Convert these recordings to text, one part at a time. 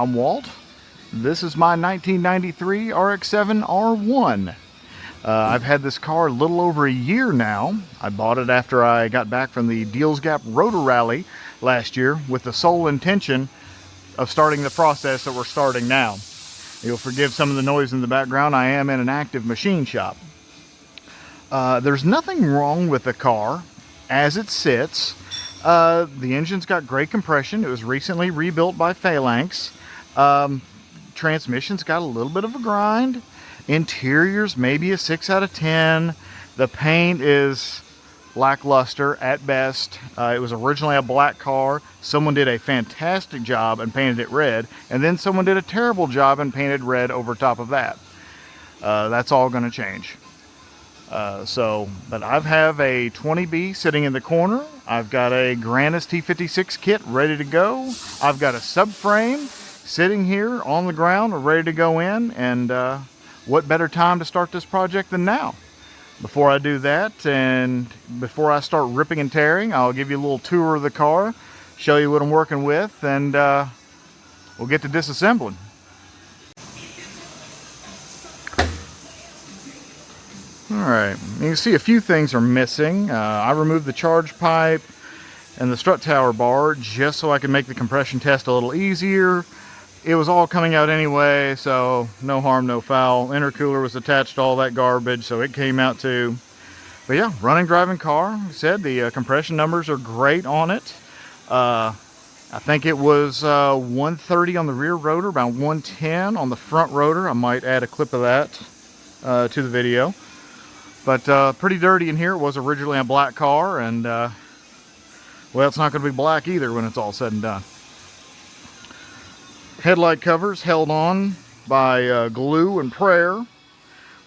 I'm Walt. This is my 1993 RX7 R1. I've had this car a little over a year now. I bought it after I got back from the Deals Gap Rotor Rally last year with the sole intention of starting the process that we're starting now. You'll forgive some of the noise in the background. I am in an active machine shop. There's nothing wrong with the car as it sits. The engine's got great compression. It was recently rebuilt by Phalanx. Transmission's got a little bit of a grind. Interior's maybe a 6 out of 10. The paint is lackluster at best. It was originally a black car. Someone did a fantastic job and painted it red, and then someone did a terrible job and painted red over top of that. That's all going to change. But I have a 20B sitting in the corner. I've got a Grannas T56 kit ready to go. I've got a subframe sitting here on the ground ready to go in, and what better time to start this project than now? Before I do that, and before I start ripping and tearing, I'll give you a little tour of the car, show you what I'm working with, and we'll get to disassembling. Alright, you can see a few things are missing. I removed the charge pipe and the strut tower bar just so I could make the compression test a little easier. It was all coming out anyway, so no harm, no foul. Intercooler was attached to all that garbage, so it came out too. But yeah, running, driving car. Like I said, the compression numbers are great on it. I think it was 130 on the rear rotor, about 110 on the front rotor. I might add a clip of that to the video. But pretty dirty in here. It was originally a black car, and well, it's not going to be black either when it's all said and done. Headlight covers held on by glue and prayer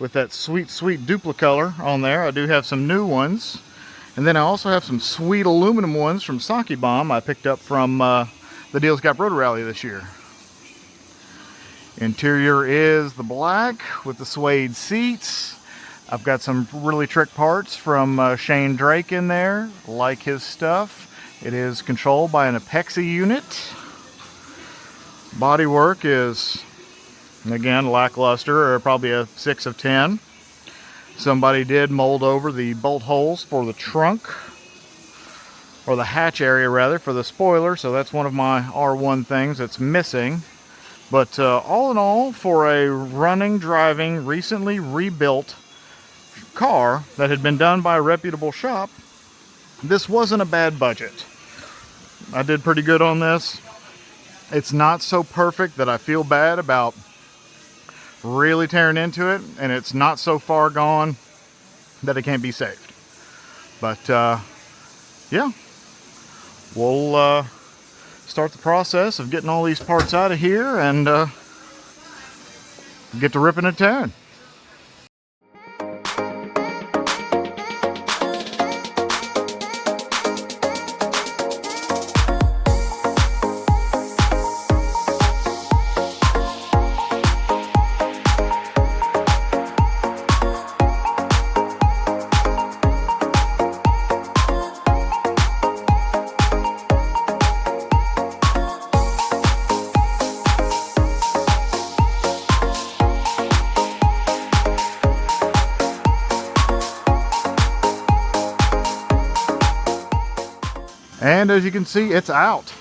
with that sweet, sweet Duplicolor on there. I do have some new ones. And then I also have some sweet aluminum ones from Sake Bomb I picked up from the Deals Gap Rotor Rally this year. Interior is the black with the suede seats. I've got some really trick parts from Shane Drake in there. Like his stuff. It is controlled by an Apexi unit. Bodywork is, again, lackluster, or probably a 6 of 10. Somebody did mold over the bolt holes for the trunk, or the hatch area rather, for the spoiler, so that's one of my R1 things that's missing. But all in all, for a running, driving, recently rebuilt car that had been done by a reputable shop, this wasn't a bad budget. I did pretty good on this. It's not so perfect that I feel bad about really tearing into it, and it's not so far gone that it can't be saved. But yeah, we'll start the process of getting all these parts out of here and get to ripping and tearing. And as you can see, it's out.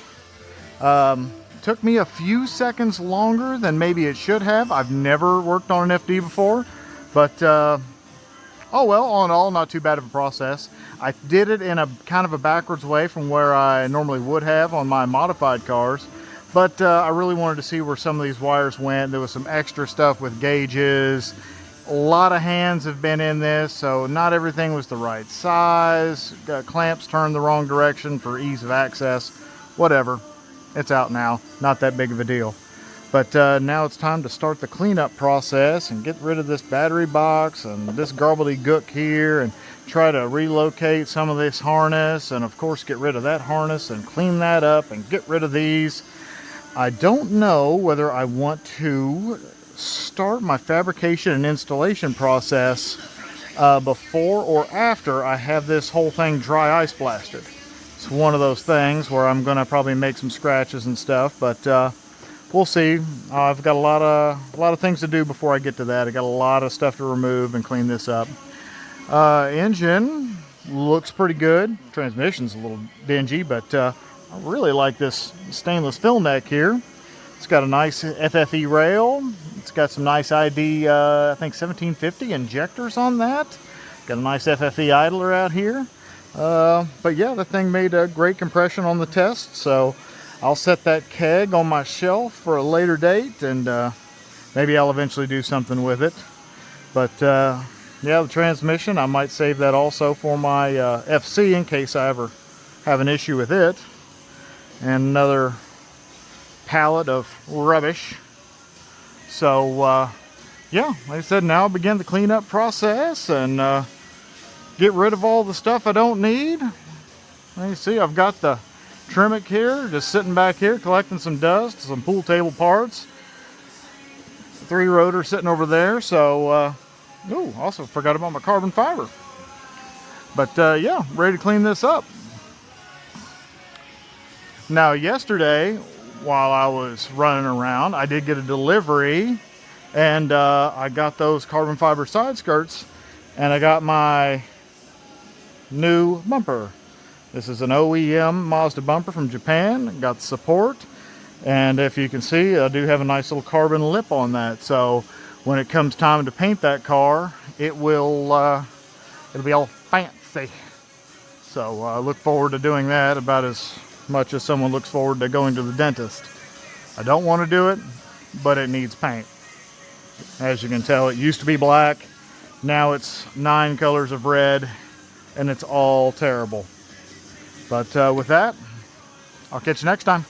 Took me a few seconds longer than maybe it should have. I've never worked on an FD before, but oh well, all in all, not too bad of a process. I did it in a kind of a backwards way from where I normally would have on my modified cars, but I really wanted to see where some of these wires went. There was some extra stuff with gauges. A lot of hands have been in this, so not everything was the right size. Clamps turned the wrong direction for ease of access. Whatever. It's out now. Not that big of a deal. But now it's time to start the cleanup process and get rid of this battery box and this gobbledygook here, and try to relocate some of this harness, and of course get rid of that harness and clean that up and get rid of these. I don't know whether I want to start my fabrication and installation process before or after I have this whole thing dry ice blasted. It's one of those things where I'm going to probably make some scratches and stuff, but we'll see. I've got a lot of things to do before I get to that. I got a lot of stuff to remove and clean this up. Engine looks pretty good. Transmission's a little dingy, but I really like this stainless fill neck here. It's got a nice FFE rail. It's got some nice ID, I think 1750 injectors on that. Got a nice FFE idler out here. But yeah, the thing made a great compression on the test, so I'll set that keg on my shelf for a later date, and maybe I'll eventually do something with it. But yeah, the transmission, I might save that also for my FC in case I ever have an issue with it. And another pallet of rubbish. So yeah, like I said, now I'll begin the cleanup process and get rid of all the stuff I don't need. You see, I've got the Tremec here, just sitting back here collecting some dust, some pool table parts. 3 rotor sitting over there. So ooh, also forgot about my carbon fiber. But yeah, ready to clean this up. Now yesterday, while I was running around, I did get a delivery, and I got those carbon fiber side skirts, and I got my new bumper. This is an OEM Mazda bumper from Japan. Got the support, and if you can see, I do have a nice little carbon lip on that. So when it comes time to paint that car, it will it'll be all fancy. So I look forward to doing that about as much as someone looks forward to going to the dentist. I don't want to do it, but it needs paint. As you can tell, it used to be black. Now it's 9 colors of red, and it's all terrible. But with that, I'll catch you next time.